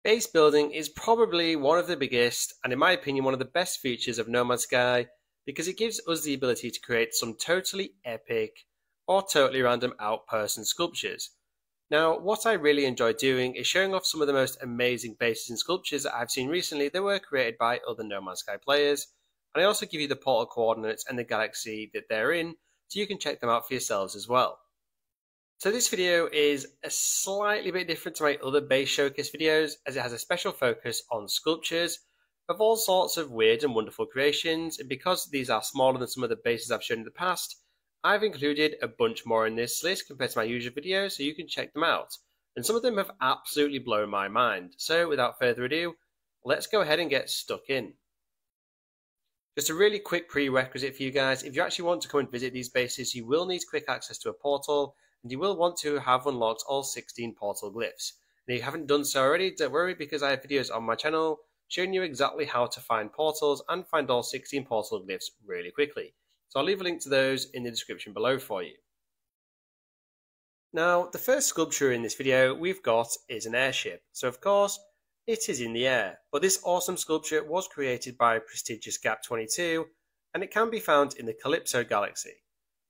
Base building is probably one of the biggest, and in my opinion, one of the best features of No Man's Sky because it gives us the ability to create some totally epic or totally random outposts and sculptures. Now, what I really enjoy doing is showing off some of the most amazing bases and sculptures that I've seen recently that were created by other No Man's Sky players, and I also give you the portal coordinates and the galaxy that they're in, so you can check them out for yourselves as well. So this video is a slightly bit different to my other base showcase videos, as it has a special focus on sculptures of all sorts of weird and wonderful creations, and because these are smaller than some of the bases I've shown in the past, I've included a bunch more in this list compared to my usual videos, so you can check them out. And some of them have absolutely blown my mind. So without further ado, let's go ahead and get stuck in. Just a really quick prerequisite for you guys: if you actually want to come and visit these bases, you will need quick access to a portal, and you will want to have unlocked all 16 portal glyphs. And if you haven't done so already, don't worry, because I have videos on my channel showing you exactly how to find portals and find all 16 portal glyphs really quickly. So I'll leave a link to those in the description below for you. Now, the first sculpture in this video we've got is an airship. So of course, it is in the air, but this awesome sculpture was created by prestigious Gap22, and it can be found in the Calypso galaxy.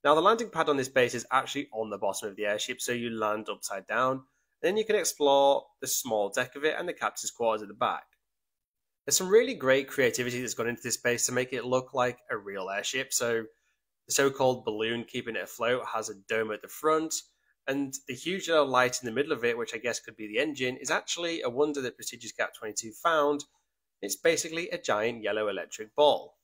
Now, the landing pad on this base is actually on the bottom of the airship, so you land upside down, and then you can explore the small deck of it and the captain's quarters at the back. There's some really great creativity that's gone into this base to make it look like a real airship. So the so-called balloon keeping it afloat has a dome at the front, and the huge yellow light in the middle of it, which I guess could be the engine, is actually a wonder that prestigious Gap22 found. It's basically a giant yellow electric ball.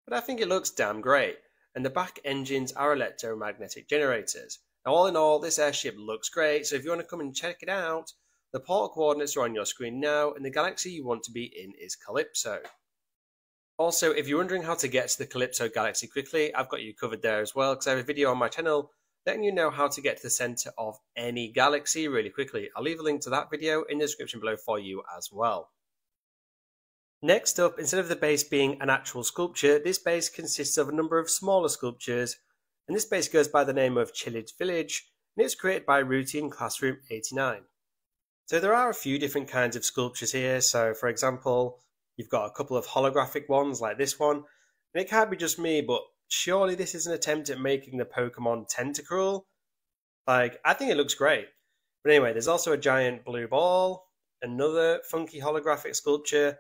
But I think it looks damn great, and the back engines are electromagnetic generators. Now, all in all, this airship looks great, so if you want to come and check it out, the portal coordinates are on your screen now, and the galaxy you want to be in is Calypso. Also, if you're wondering how to get to the Calypso galaxy quickly, I've got you covered there as well, because I have a video on my channel letting you know how to get to the center of any galaxy really quickly. I'll leave a link to that video in the description below for you as well. Next up, instead of the base being an actual sculpture, this base consists of a number of smaller sculptures, and this base goes by the name of Chillage Village, and it's created by Routine Classroom 89. So there are a few different kinds of sculptures here. So for example, you've got a couple of holographic ones like this one, and it can't be just me, but surely this is an attempt at making the Pokemon Tentacruel. I think it looks great. But anyway, there's also a giant blue ball, another funky holographic sculpture,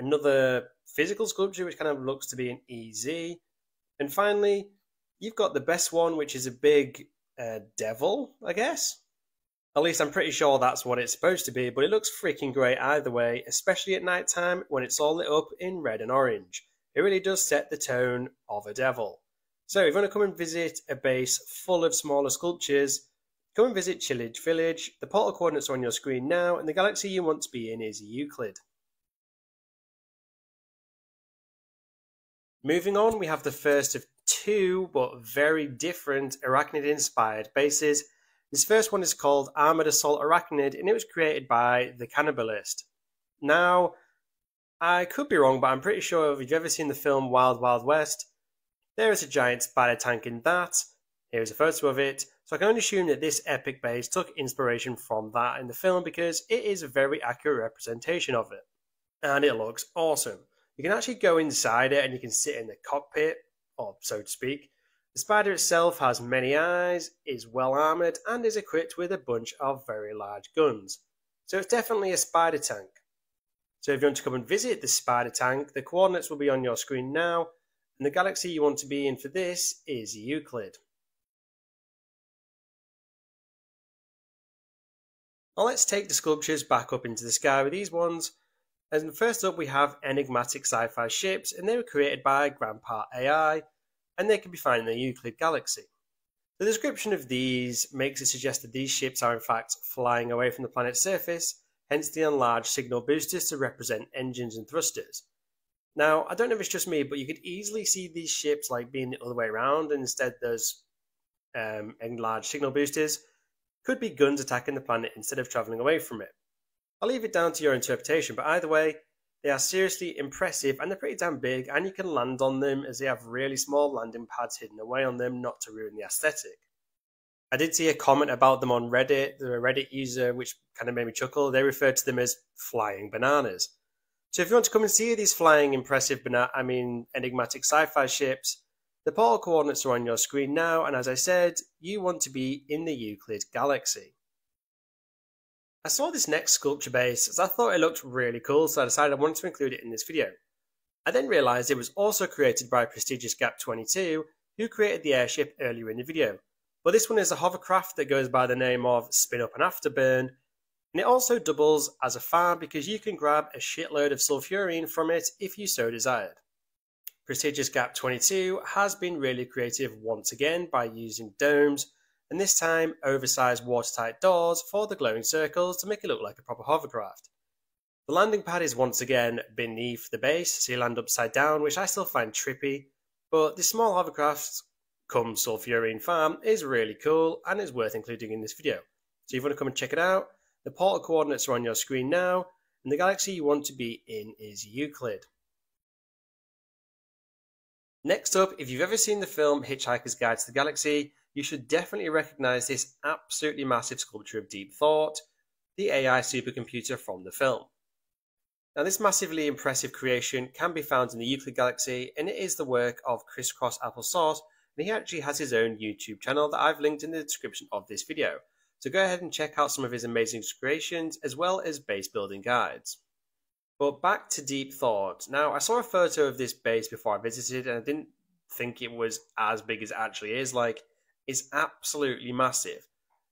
another physical sculpture which kind of looks to be an EZ, and finally, you've got the best one, which is a big devil, I guess. At least I'm pretty sure that's what it's supposed to be, but it looks freaking great either way, especially at night time when it's all lit up in red and orange. It really does set the tone of a devil. So if you want to come and visit a base full of smaller sculptures, come and visit Chillage Village. The portal coordinates are on your screen now, and the galaxy you want to be in is Euclid. Moving on, we have the first of two, but very different Arachnid-inspired bases. This first one is called Armoured Assault Arachnid, and it was created by the Cannibalist. Now, I could be wrong, but I'm pretty sure if you've ever seen the film Wild Wild West, there is a giant spider tank in that. Here's a photo of it. So I can only assume that this epic base took inspiration from that in the film because it is a very accurate representation of it. And it looks awesome. You can actually go inside it and you can sit in the cockpit, or so to speak. The spider itself has many eyes, is well armoured, and is equipped with a bunch of very large guns. So it's definitely a spider tank. So if you want to come and visit the spider tank, the coordinates will be on your screen now, and the galaxy you want to be in for this is Euclid. Now let's take the sculptures back up into the sky with these ones. And first up we have Enigmatic Sci-Fi ships, and they were created by Grandpa AI, and they can be found in the Euclid galaxy. The description of these makes it suggest that these ships are in fact flying away from the planet's surface, hence the enlarged signal boosters to represent engines and thrusters. Now, I don't know if it's just me, but you could easily see these ships being the other way around, and instead there's enlarged signal boosters. Could be guns attacking the planet instead of travelling away from it. I'll leave it down to your interpretation, but either way, they are seriously impressive, and they're pretty damn big, and you can land on them as they have really small landing pads hidden away on them not to ruin the aesthetic. I did see a comment about them on Reddit. They're a Reddit user, which kind of made me chuckle. They referred to them as flying bananas. So if you want to come and see these flying impressive enigmatic sci-fi ships, the portal coordinates are on your screen now, and as I said, you want to be in the Euclid galaxy. I saw this next sculpture base as I thought it looked really cool, so I decided I wanted to include it in this video. I then realised it was also created by prestigious Gap22, who created the airship earlier in the video. But this one is a hovercraft that goes by the name of Spin Up and Afterburn, and it also doubles as a farm because you can grab a shitload of sulfurine from it if you so desired. Prestigious Gap22 has been really creative once again by using domes, and this time oversized watertight doors for the glowing circles to make it look like a proper hovercraft. The landing pad is once again beneath the base, so you land upside down, which I still find trippy, but this small hovercraft come sulfurine farm is really cool and is worth including in this video. So if you want to come and check it out, the portal coordinates are on your screen now, and the galaxy you want to be in is Euclid. Next up, if you've ever seen the film Hitchhiker's Guide to the Galaxy, you should definitely recognise this absolutely massive sculpture of Deep Thought, the AI supercomputer from the film. Now this massively impressive creation can be found in the Euclid galaxy, and it is the work of Crisscross Applesauce, and he actually has his own YouTube channel that I've linked in the description of this video. So go ahead and check out some of his amazing creations as well as base building guides. But back to Deep Thought. Now I saw a photo of this base before I visited and I didn't think it was as big as it actually is. Like, it's absolutely massive.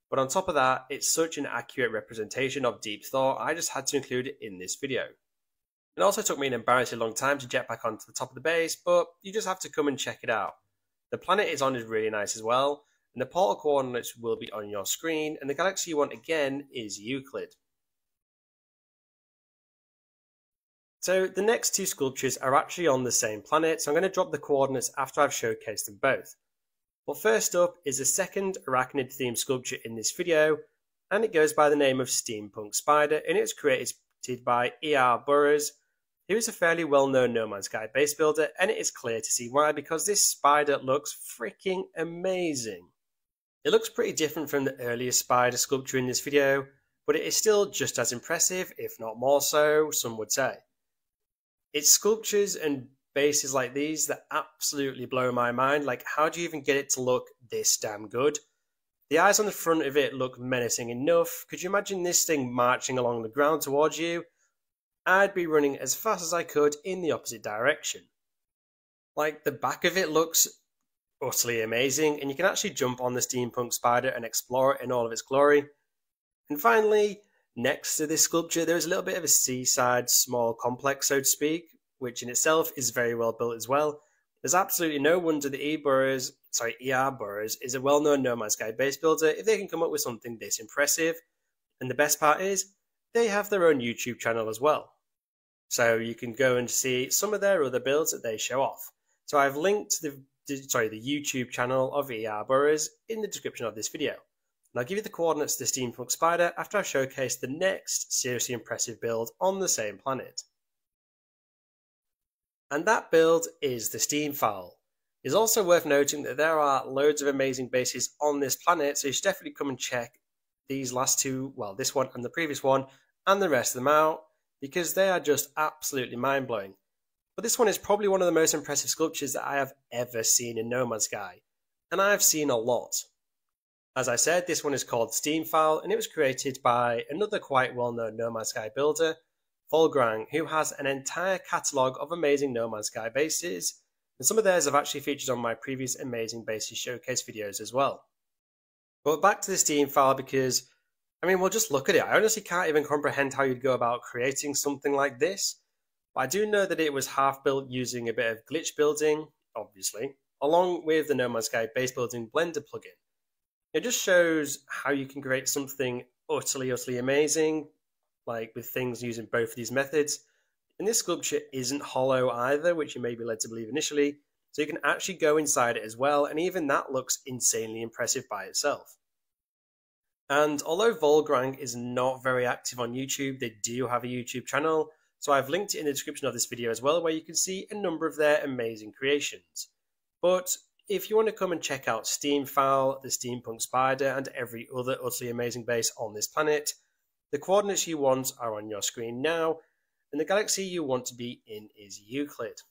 But on top of that, it's such an accurate representation of Deep Thought, I just had to include it in this video. It also took me an embarrassingly long time to jet back onto the top of the base, but you just have to come and check it out. The planet it's on is really nice as well, and the portal coordinates will be on your screen, and the galaxy you want again is Euclid. So the next two sculptures are actually on the same planet, so I'm going to drop the coordinates after I've showcased them both. But first up is the second Arachnid themed sculpture in this video, and it goes by the name of Steampunk Spider, and it's created by Burrows, who is a fairly well-known No Man's Sky base builder, and it is clear to see why, because this spider looks freaking amazing. It looks pretty different from the earlier spider sculpture in this video, but it is still just as impressive, if not more so, some would say. It's sculptures and bases like these that absolutely blow my mind. Like, how do you even get it to look this damn good? The eyes on the front of it look menacing enough. Could you imagine this thing marching along the ground towards you? I'd be running as fast as I could in the opposite direction. Like, the back of it looks utterly amazing, and you can actually jump on the Steampunk Spider and explore it in all of its glory. And finally, next to this sculpture, there is a little bit of a seaside small complex, so to speak, which in itself is very well built as well. There's absolutely no wonder that ER Burrows is a well-known No Man's Sky base builder if they can come up with something this impressive. And the best part is, they have their own YouTube channel as well. So you can go and see some of their other builds that they show off. So I've linked the YouTube channel of ER Burrows in the description of this video. And I'll give you the coordinates to the Steampunk Spider after I've showcased the next seriously impressive build on the same planet. And that build is the Steam Fowl. It's also worth noting that there are loads of amazing bases on this planet, so you should definitely come and check these last two, well, this one and the previous one, and the rest of them out, because they are just absolutely mind-blowing. But this one is probably one of the most impressive sculptures that I have ever seen in No Man's Sky, and I have seen a lot. As I said, this one is called Steam Fowl, and it was created by another quite well-known No Man's Sky builder, Volgrang, who has an entire catalogue of amazing No Man's Sky bases, and some of theirs have actually featured on my previous Amazing Bases Showcase videos as well. But back to the Steam Fowl, because, I mean, well, just look at it. I honestly can't even comprehend how you'd go about creating something like this. But I do know that it was half built using a bit of glitch building, obviously, along with the No Man's Sky base building Blender plugin. It just shows how you can create something utterly amazing, like with things using both of these methods. And this sculpture isn't hollow either, which you may be led to believe initially, so you can actually go inside it as well, and even that looks insanely impressive by itself. And although Volgrang is not very active on YouTube, they do have a YouTube channel, so I've linked it in the description of this video as well, where you can see a number of their amazing creations. But If you want to come and check out Steamfowl, the Steampunk Spider, and every other utterly amazing base on this planet, the coordinates you want are on your screen now, and the galaxy you want to be in is Euclid.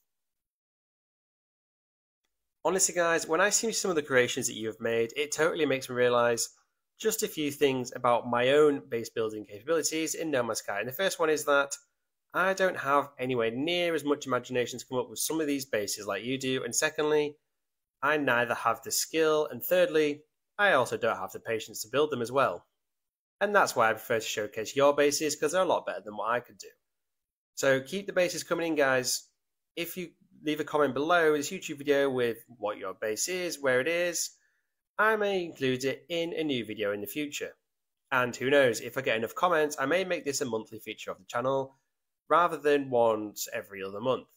Honestly guys, when I see some of the creations that you have made, it totally makes me realise just a few things about my own base building capabilities in No Man's Sky. And the first one is that I don't have anywhere near as much imagination to come up with some of these bases like you do. And secondly, I neither have the skill. And thirdly, I also don't have the patience to build them as well. And that's why I prefer to showcase your bases, because they're a lot better than what I could do. So keep the bases coming in, guys. If you leave a comment below this YouTube video with what your base is, where it is, I may include it in a new video in the future. And who knows, if I get enough comments, I may make this a monthly feature of the channel, rather than once every other month.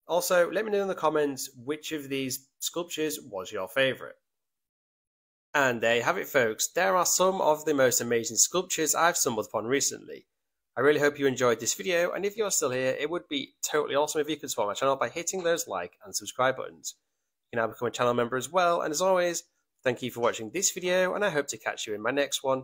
Also, let me know in the comments which of these sculptures was your favourite. And there you have it, folks. There are some of the most amazing sculptures I've stumbled upon recently. I really hope you enjoyed this video, and if you're still here, it would be totally awesome if you could support my channel by hitting those like and subscribe buttons. You can now become a channel member as well, and as always, thank you for watching this video, and I hope to catch you in my next one.